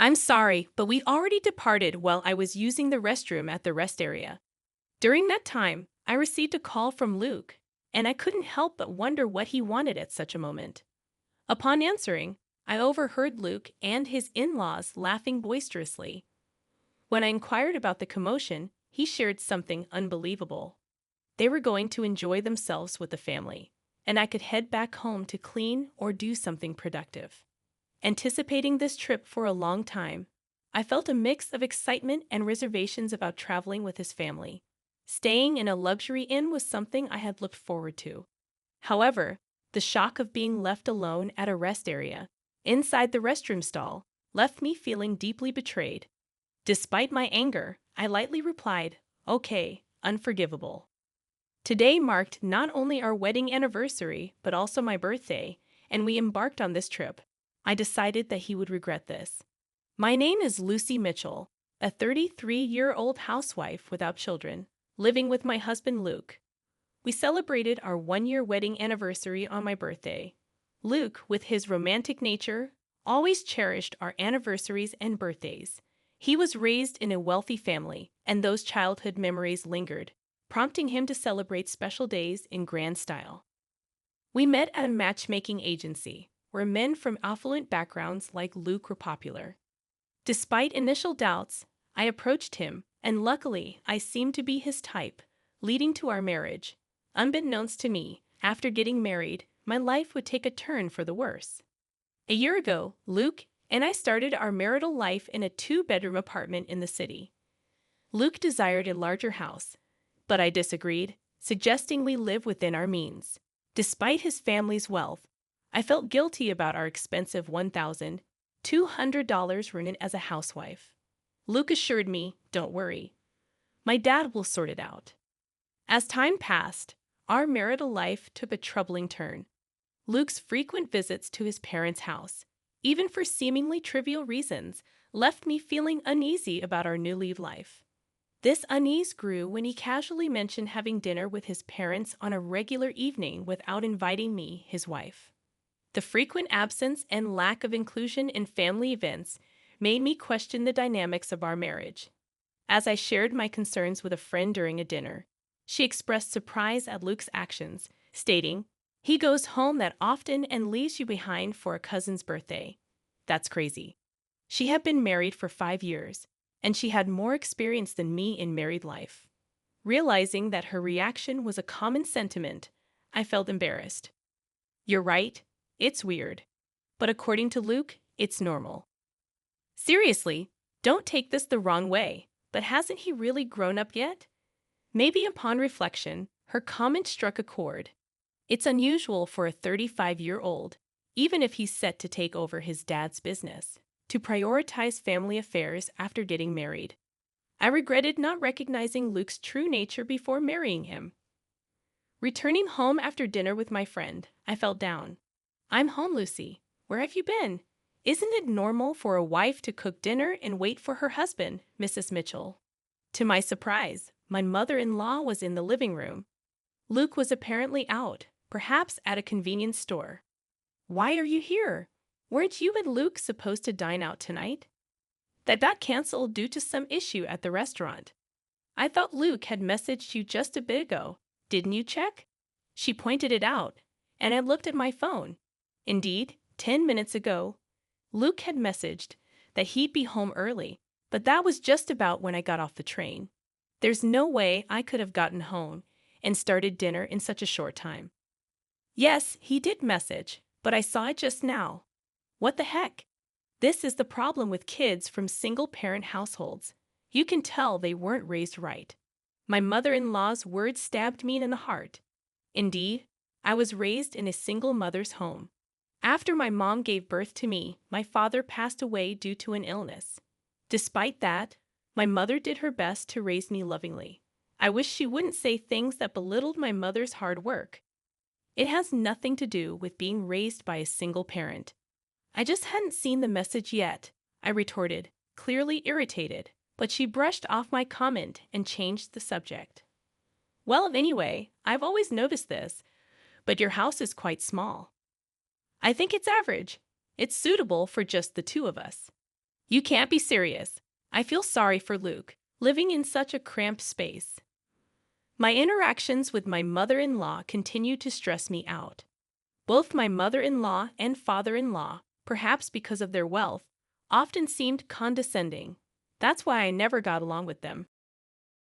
I'm sorry, but we already departed while I was using the restroom at the rest area. During that time, I received a call from Luke, and I couldn't help but wonder what he wanted at such a moment. Upon answering, I overheard Luke and his in-laws laughing boisterously. When I inquired about the commotion, he shared something unbelievable. They were going to enjoy themselves with the family, and I could head back home to clean or do something productive. Anticipating this trip for a long time, I felt a mix of excitement and reservations about traveling with his family. Staying in a luxury inn was something I had looked forward to. However, the shock of being left alone at a rest area, inside the restroom stall, left me feeling deeply betrayed. Despite my anger, I lightly replied, "Okay, unforgivable." Today marked not only our wedding anniversary, but also my birthday, and we embarked on this trip. I decided that he would regret this. My name is Lucy Mitchell, a 33-year-old housewife without children, living with my husband Luke. We celebrated our one-year wedding anniversary on my birthday. Luke, with his romantic nature, always cherished our anniversaries and birthdays. He was raised in a wealthy family, and those childhood memories lingered, prompting him to celebrate special days in grand style. We met at a matchmaking agency, where men from affluent backgrounds like Luke were popular. Despite initial doubts, I approached him, and luckily I seemed to be his type, leading to our marriage. Unbeknownst to me, after getting married, my life would take a turn for the worse. A year ago, Luke and I started our marital life in a two-bedroom apartment in the city. Luke desired a larger house, but I disagreed, suggesting we live within our means. Despite his family's wealth, I felt guilty about our expensive $1,200 rent as a housewife. Luke assured me, "Don't worry. My dad will sort it out." As time passed, our marital life took a troubling turn. Luke's frequent visits to his parents' house, even for seemingly trivial reasons, left me feeling uneasy about our new life. This unease grew when he casually mentioned having dinner with his parents on a regular evening without inviting me, his wife. The frequent absence and lack of inclusion in family events made me question the dynamics of our marriage. As I shared my concerns with a friend during a dinner, she expressed surprise at Luke's actions, stating, "He goes home that often and leaves you behind for a cousin's birthday. That's crazy." She had been married for 5 years, and she had more experience than me in married life. Realizing that her reaction was a common sentiment, I felt embarrassed. "You're right, it's weird. But according to Luke, it's normal." Seriously, don't take this the wrong way, but hasn't he really grown up yet? Maybe upon reflection, her comment struck a chord. It's unusual for a 35-year-old, even if he's set to take over his dad's business, to prioritize family affairs after getting married. I regretted not recognizing Luke's true nature before marrying him. Returning home after dinner with my friend, I felt down. "I'm home, Lucy. Where have you been? Isn't it normal for a wife to cook dinner and wait for her husband, Mrs. Mitchell?" To my surprise, my mother-in-law was in the living room. Luke was apparently out, perhaps at a convenience store. "Why are you here? Weren't you and Luke supposed to dine out tonight?" "That got canceled due to some issue at the restaurant." "I thought Luke had messaged you just a bit ago. Didn't you check?" She pointed it out, and I looked at my phone. Indeed, 10 minutes ago, Luke had messaged that he'd be home early, but that was just about when I got off the train. There's no way I could have gotten home and started dinner in such a short time. Yes, he did message, but I saw it just now. What the heck? This is the problem with kids from single-parent households. You can tell they weren't raised right. My mother-in-law's words stabbed me in the heart. Indeed, I was raised in a single mother's home. After my mom gave birth to me, my father passed away due to an illness. Despite that, my mother did her best to raise me lovingly. I wish she wouldn't say things that belittled my mother's hard work. It has nothing to do with being raised by a single parent. "I just hadn't seen the message yet," I retorted, clearly irritated, but she brushed off my comment and changed the subject. "Well, anyway, I've always noticed this, but your house is quite small." "I think it's average. It's suitable for just the two of us." You can't be serious. I feel sorry for Luke, living in such a cramped space. My interactions with my mother-in-law continue to stress me out. Both my mother-in-law and father-in-law, perhaps because of their wealth, often seemed condescending. That's why I never got along with them.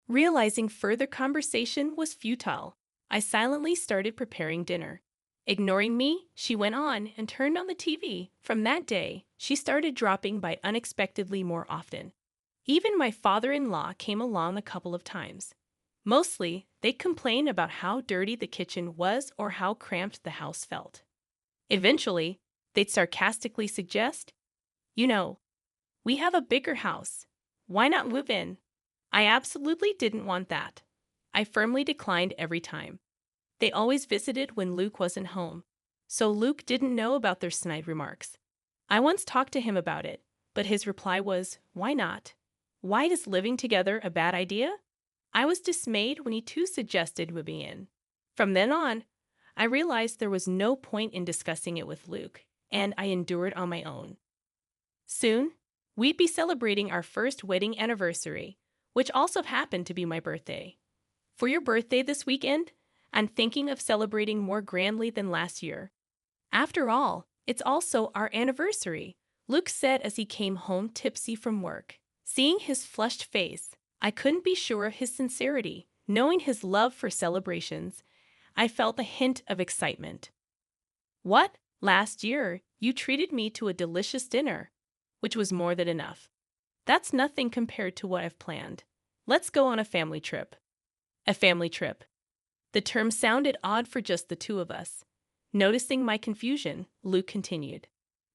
Realizing further conversation was futile, I silently started preparing dinner. Ignoring me, she went on and turned on the TV. From that day, she started dropping by unexpectedly more often. Even my father-in-law came along a couple of times. Mostly, they complained about how dirty the kitchen was or how cramped the house felt. Eventually, they'd sarcastically suggest, "You know, we have a bigger house. Why not move in?" I absolutely didn't want that. I firmly declined every time. They always visited when Luke wasn't home, so Luke didn't know about their snide remarks. I once talked to him about it, but his reply was, "Why not? Why is living together a bad idea?" I was dismayed when he too suggested moving in. From then on, I realized there was no point in discussing it with Luke, and I endured on my own. Soon, we'd be celebrating our first wedding anniversary, which also happened to be my birthday. For your birthday this weekend, I'm thinking of celebrating more grandly than last year. After all, it's also our anniversary, Luke said as he came home tipsy from work. Seeing his flushed face, I couldn't be sure of his sincerity. Knowing his love for celebrations, I felt a hint of excitement. "What? Last year, you treated me to a delicious dinner," which was more than enough. "That's nothing compared to what I've planned. Let's go on a family trip." A family trip. The term sounded odd for just the two of us. Noticing my confusion, Luke continued,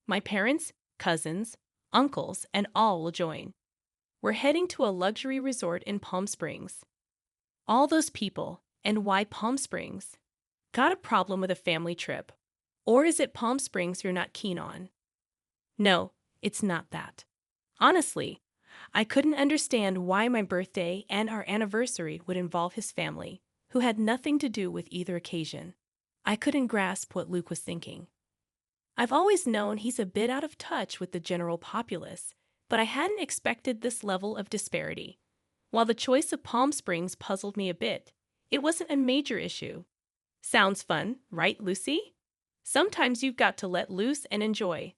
"My parents, cousins, uncles, and all will join. We're heading to a luxury resort in Palm Springs." All those people, and why Palm Springs? Got a problem with a family trip? Or is it Palm Springs you're not keen on? No, it's not that. Honestly, I couldn't understand why my birthday and our anniversary would involve his family, who had nothing to do with either occasion. I couldn't grasp what Luke was thinking. I've always known he's a bit out of touch with the general populace, but I hadn't expected this level of disparity. While the choice of Palm Springs puzzled me a bit, it wasn't a major issue. Sounds fun, right, Lucy? Sometimes you've got to let loose and enjoy.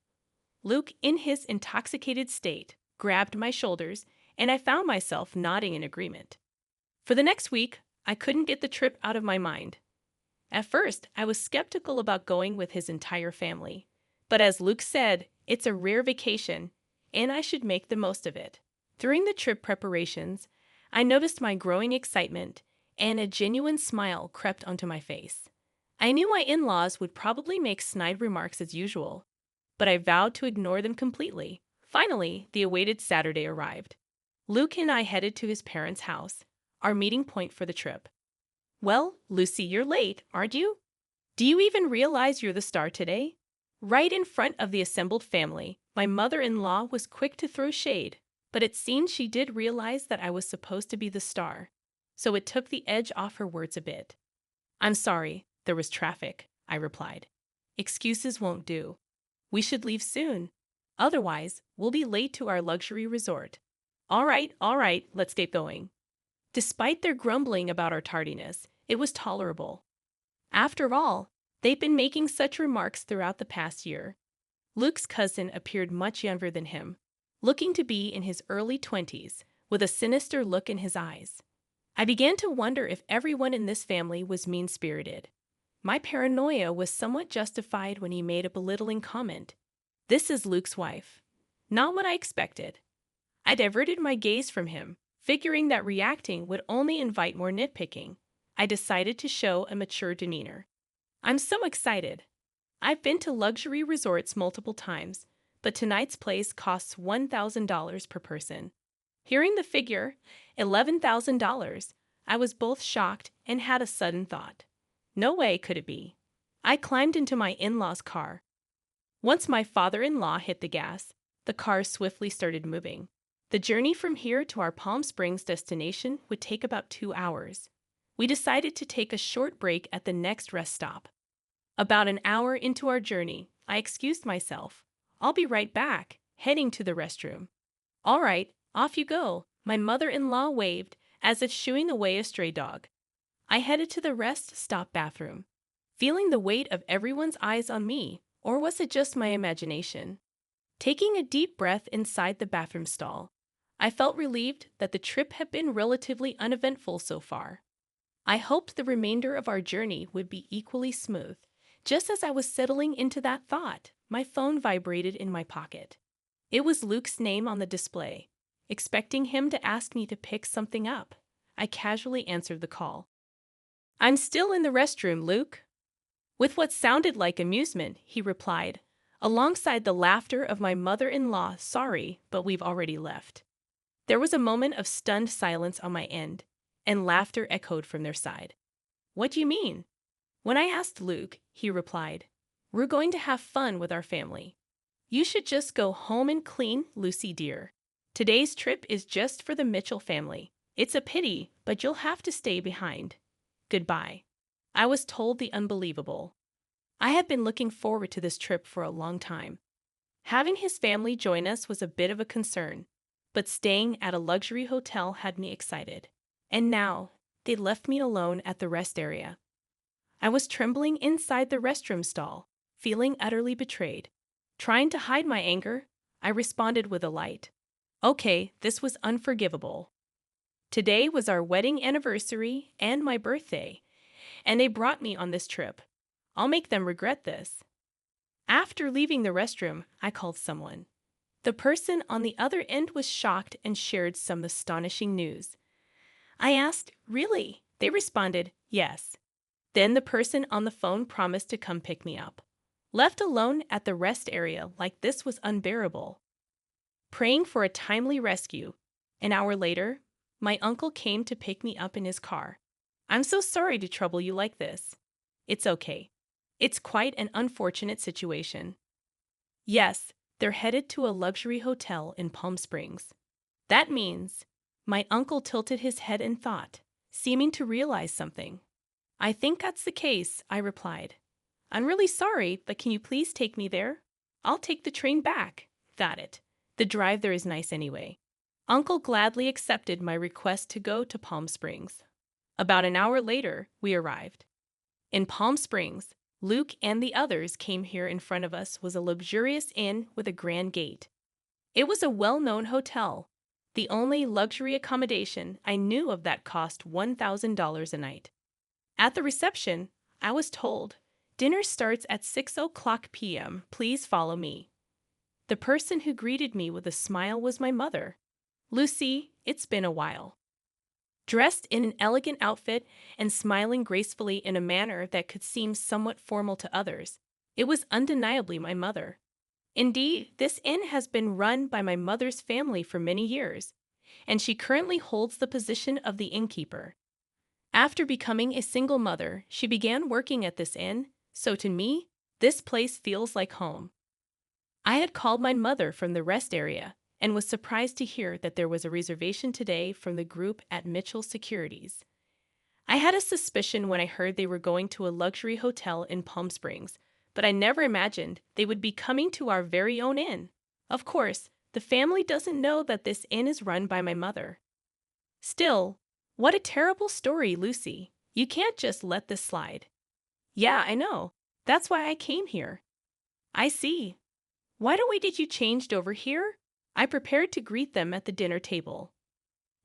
Luke, in his intoxicated state, grabbed my shoulders, and I found myself nodding in agreement. For the next week, I couldn't get the trip out of my mind. At first, I was skeptical about going with his entire family. But as Luke said, it's a rare vacation, and I should make the most of it. During the trip preparations, I noticed my growing excitement, and a genuine smile crept onto my face. I knew my in-laws would probably make snide remarks as usual, but I vowed to ignore them completely. Finally, the awaited Saturday arrived. Luke and I headed to his parents' house, our meeting point for the trip. "Well, Lucy, you're late, aren't you? Do you even realize you're the star today?" Right in front of the assembled family, my mother-in-law was quick to throw shade, but it seemed she did realize that I was supposed to be the star, so it took the edge off her words a bit. "I'm sorry, there was traffic," I replied. "Excuses won't do. We should leave soon. Otherwise, we'll be late to our luxury resort." All right, let's get going." Despite their grumbling about our tardiness, it was tolerable. After all, they'd been making such remarks throughout the past year. Luke's cousin appeared much younger than him, looking to be in his early 20s, with a sinister look in his eyes. I began to wonder if everyone in this family was mean-spirited. My paranoia was somewhat justified when he made a belittling comment. "This is Luke's wife." Not what I expected. I diverted my gaze from him, figuring that reacting would only invite more nitpicking. I decided to show a mature demeanor. "I'm so excited. I've been to luxury resorts multiple times, but tonight's place costs $1,000 per person." Hearing the figure, $11,000, I was both shocked and had a sudden thought. No way could it be. I climbed into my in-laws' car. Once my father-in-law hit the gas, the car swiftly started moving. The journey from here to our Palm Springs destination would take about 2 hours. We decided to take a short break at the next rest stop. About an hour into our journey, I excused myself. "I'll be right back," heading to the restroom. All right, off you go, my mother-in-law waved, as if shooing away a stray dog. I headed to the rest stop bathroom, feeling the weight of everyone's eyes on me, or was it just my imagination? Taking a deep breath inside the bathroom stall, I felt relieved that the trip had been relatively uneventful so far. I hoped the remainder of our journey would be equally smooth. Just as I was settling into that thought, my phone vibrated in my pocket. It was Luke's name on the display. Expecting him to ask me to pick something up, I casually answered the call. "I'm still in the restroom, Luke." With what sounded like amusement, he replied, alongside the laughter of my mother-in-law, "Sorry, but we've already left." There was a moment of stunned silence on my end, and laughter echoed from their side. "What do you mean?" When I asked Luke, he replied, "We're going to have fun with our family. You should just go home and clean, Lucy dear. Today's trip is just for the Mitchell family. It's a pity, but you'll have to stay behind. Goodbye." I was told the unbelievable. I had been looking forward to this trip for a long time. Having his family join us was a bit of a concern, but staying at a luxury hotel had me excited. And now, they left me alone at the rest area. I was trembling inside the restroom stall, feeling utterly betrayed. Trying to hide my anger, I responded with a light, "Okay, this was unforgivable. Today was our wedding anniversary and my birthday, and they brought me on this trip. I'll make them regret this." After leaving the restroom, I called someone. The person on the other end was shocked and shared some astonishing news. I asked, "Really?" They responded, "Yes." Then the person on the phone promised to come pick me up. Left alone at the rest area like this was unbearable. Praying for a timely rescue, an hour later, my uncle came to pick me up in his car. "I'm so sorry to trouble you like this." "It's okay. It's quite an unfortunate situation." Yes, they're headed to a luxury hotel in Palm Springs. That means, my uncle tilted his head in thought, seeming to realize something. "I think that's the case," I replied. "I'm really sorry, but can you please take me there? I'll take the train back." "Got it. The drive there is nice anyway." Uncle gladly accepted my request to go to Palm Springs. About an hour later, we arrived. In Palm Springs, Luke and the others came here. In front of us was a luxurious inn with a grand gate. It was a well-known hotel, the only luxury accommodation I knew of that cost $1,000 a night. At the reception, I was told, "Dinner starts at 6:00 p.m. Please follow me." The person who greeted me with a smile was my mother. "Lucy, it's been a while." Dressed in an elegant outfit and smiling gracefully in a manner that could seem somewhat formal to others, it was undeniably my mother. Indeed, this inn has been run by my mother's family for many years, and she currently holds the position of the innkeeper. After becoming a single mother, she began working at this inn, so to me, this place feels like home. I had called my mother from the rest area and was surprised to hear that there was a reservation today from the group at Mitchell Securities. I had a suspicion when I heard they were going to a luxury hotel in Palm Springs, but I never imagined they would be coming to our very own inn. Of course, the family doesn't know that this inn is run by my mother. Still, what a terrible story, Lucy. You can't just let this slide. "Yeah, I know. That's why I came here." "I see. Why don't we get you changed over here?" I prepared to greet them at the dinner table.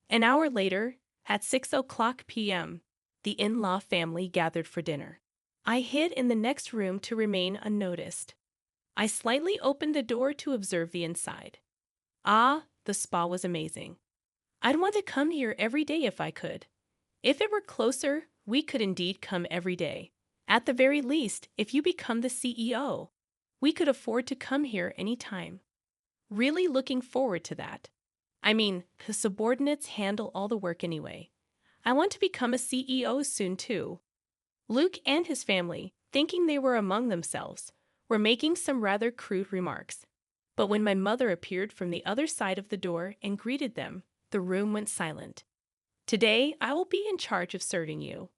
An hour later, at 6:00 p.m., the in-law family gathered for dinner. I hid in the next room to remain unnoticed. I slightly opened the door to observe the inside. Ah, the spa was amazing. I'd want to come here every day if I could. If it were closer, we could indeed come every day. At the very least, if you become the CEO, we could afford to come here any time. Really looking forward to that. I mean, the subordinates handle all the work anyway. I want to become a CEO soon too. Luke and his family, thinking they were among themselves, were making some rather crude remarks. But when my mother appeared from the other side of the door and greeted them, the room went silent. "Today, I will be in charge of serving you.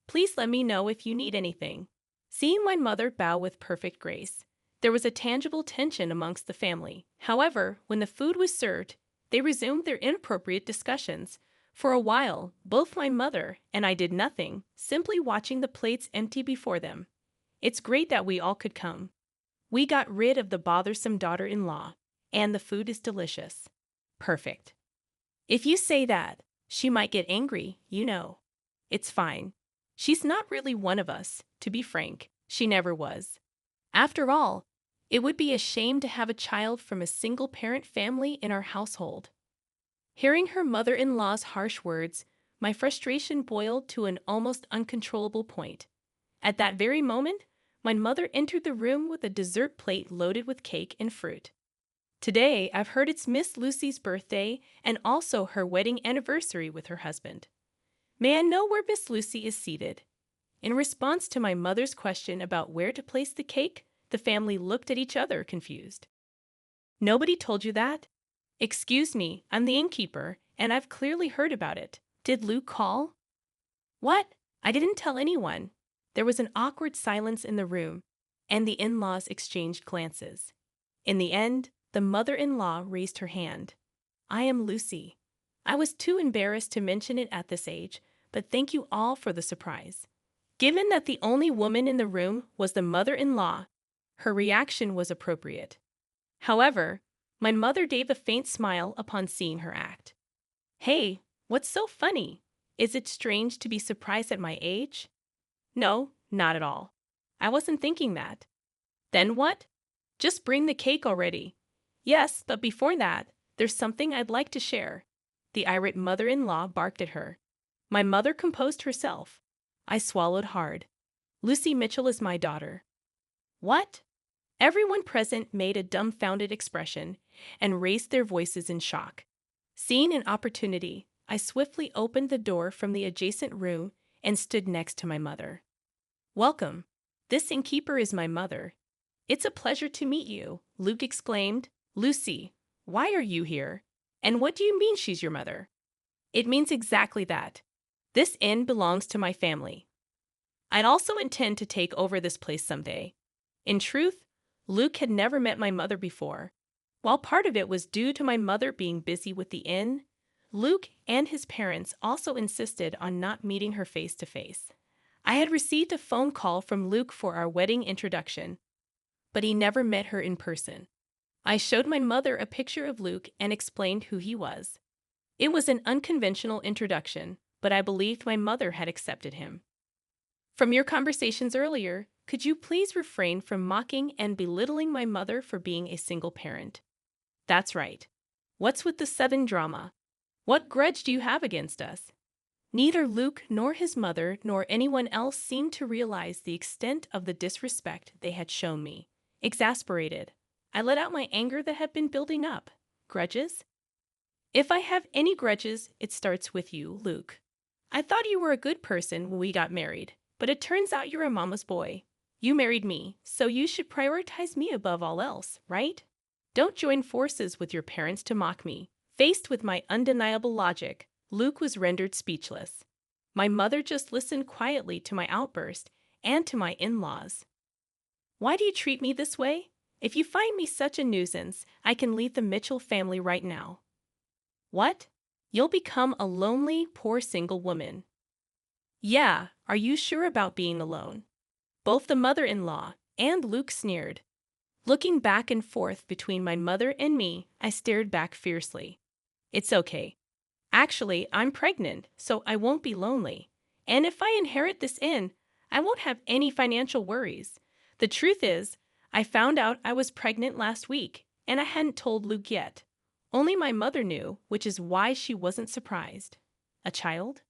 Please let me know if you need anything." Seeing my mother bow with perfect grace, there was a tangible tension amongst the family. However, when the food was served, They resumed their inappropriate discussions. For a while, both my mother and I did nothing, simply watching the plates empty before them. It's great that we all could come. We got rid of the bothersome daughter-in-law, and the food is delicious. Perfect. If you say that, she might get angry, you know. It's fine. She's not really one of us, to be frank. She never was. After all, it would be a shame to have a child from a single-parent family in our household. Hearing her mother-in-law's harsh words, my frustration boiled to an almost uncontrollable point. At that very moment, my mother entered the room with a dessert plate loaded with cake and fruit. Today, I've heard it's Miss Lucy's birthday and also her wedding anniversary with her husband. May I know where Miss Lucy is seated? In response to my mother's question about where to place the cake, the family looked at each other confused. Nobody told you that? Excuse me, I'm the innkeeper, and I've clearly heard about it. Did Luke call? What? I didn't tell anyone. There was an awkward silence in the room, and the in-laws exchanged glances. In the end, the mother-in-law raised her hand. I am Lucy. I was too embarrassed to mention it at this age, but thank you all for the surprise. Given that the only woman in the room was the mother-in-law, her reaction was appropriate. However, my mother gave a faint smile upon seeing her act. Hey, what's so funny? Is it strange to be surprised at my age? No, not at all. I wasn't thinking that. Then what? Just bring the cake already. Yes, but before that, there's something I'd like to share. The irate mother-in-law barked at her. My mother composed herself. I swallowed hard. Lucy Mitchell is my daughter. What? Everyone present made a dumbfounded expression and raised their voices in shock. Seeing an opportunity, I swiftly opened the door from the adjacent room and stood next to my mother. Welcome. This innkeeper is my mother. It's a pleasure to meet you, Luke exclaimed. Lucy, why are you here? And what do you mean she's your mother? It means exactly that. This inn belongs to my family. I'd also intend to take over this place someday. In truth, Luke had never met my mother before. While part of it was due to my mother being busy with the inn, Luke and his parents also insisted on not meeting her face to face. I had received a phone call from Luke for our wedding introduction, but he never met her in person. I showed my mother a picture of Luke and explained who he was. It was an unconventional introduction, but I believed my mother had accepted him. From your conversations earlier, could you please refrain from mocking and belittling my mother for being a single parent? That's right. What's with the sudden drama? What grudge do you have against us? Neither Luke nor his mother nor anyone else seemed to realize the extent of the disrespect they had shown me. Exasperated, I let out my anger that had been building up. Grudges? If I have any grudges, it starts with you, Luke. I thought you were a good person when we got married, but it turns out you're a mama's boy. You married me, so you should prioritize me above all else, right? Don't join forces with your parents to mock me. Faced with my undeniable logic, Luke was rendered speechless. My mother just listened quietly to my outburst and to my in-laws. Why do you treat me this way? If you find me such a nuisance, I can leave the Mitchell family right now. What? You'll become a lonely, poor single woman. Yeah, are you sure about being alone? Both the mother-in-law and Luke sneered. Looking back and forth between my mother and me, I stared back fiercely. It's okay. Actually, I'm pregnant, so I won't be lonely. And if I inherit this inn, I won't have any financial worries. The truth is, I found out I was pregnant last week, and I hadn't told Luke yet. Only my mother knew, which is why she wasn't surprised. A child?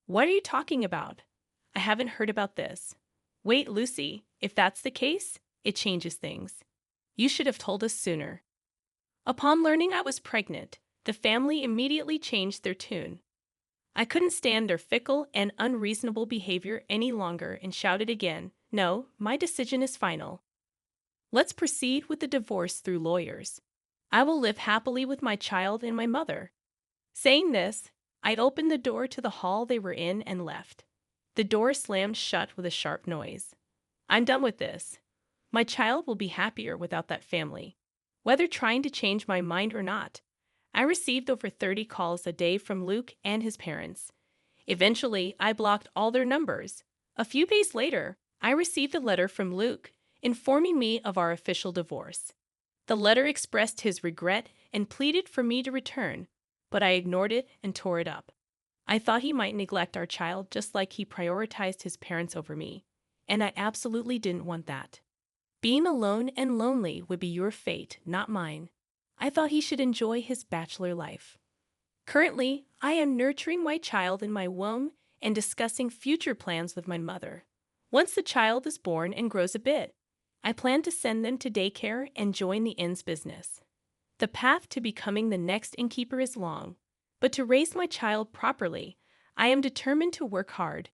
What are you talking about? I haven't heard about this. Wait, Lucy, if that's the case, it changes things. You should have told us sooner. Upon learning I was pregnant, the family immediately changed their tune. I couldn't stand their fickle and unreasonable behavior any longer and shouted again, No, my decision is final. Let's proceed with the divorce through lawyers. I will live happily with my child and my mother. Saying this, I opened the door to the hall they were in and left. The door slammed shut with a sharp noise. I'm done with this. My child will be happier without that family. Whether trying to change my mind or not, I received over 30 calls a day from Luke and his parents. Eventually, I blocked all their numbers. A few days later, I received a letter from Luke informing me of our official divorce. The letter expressed his regret and pleaded for me to return, but I ignored it and tore it up. I thought he might neglect our child just like he prioritized his parents over me, and I absolutely didn't want that. Being alone and lonely would be your fate, not mine. I thought he should enjoy his bachelor life. Currently, I am nurturing my child in my womb and discussing future plans with my mother. Once the child is born and grows a bit, I plan to send them to daycare and join the inn's business. The path to becoming the next innkeeper is long, but to raise my child properly, I am determined to work hard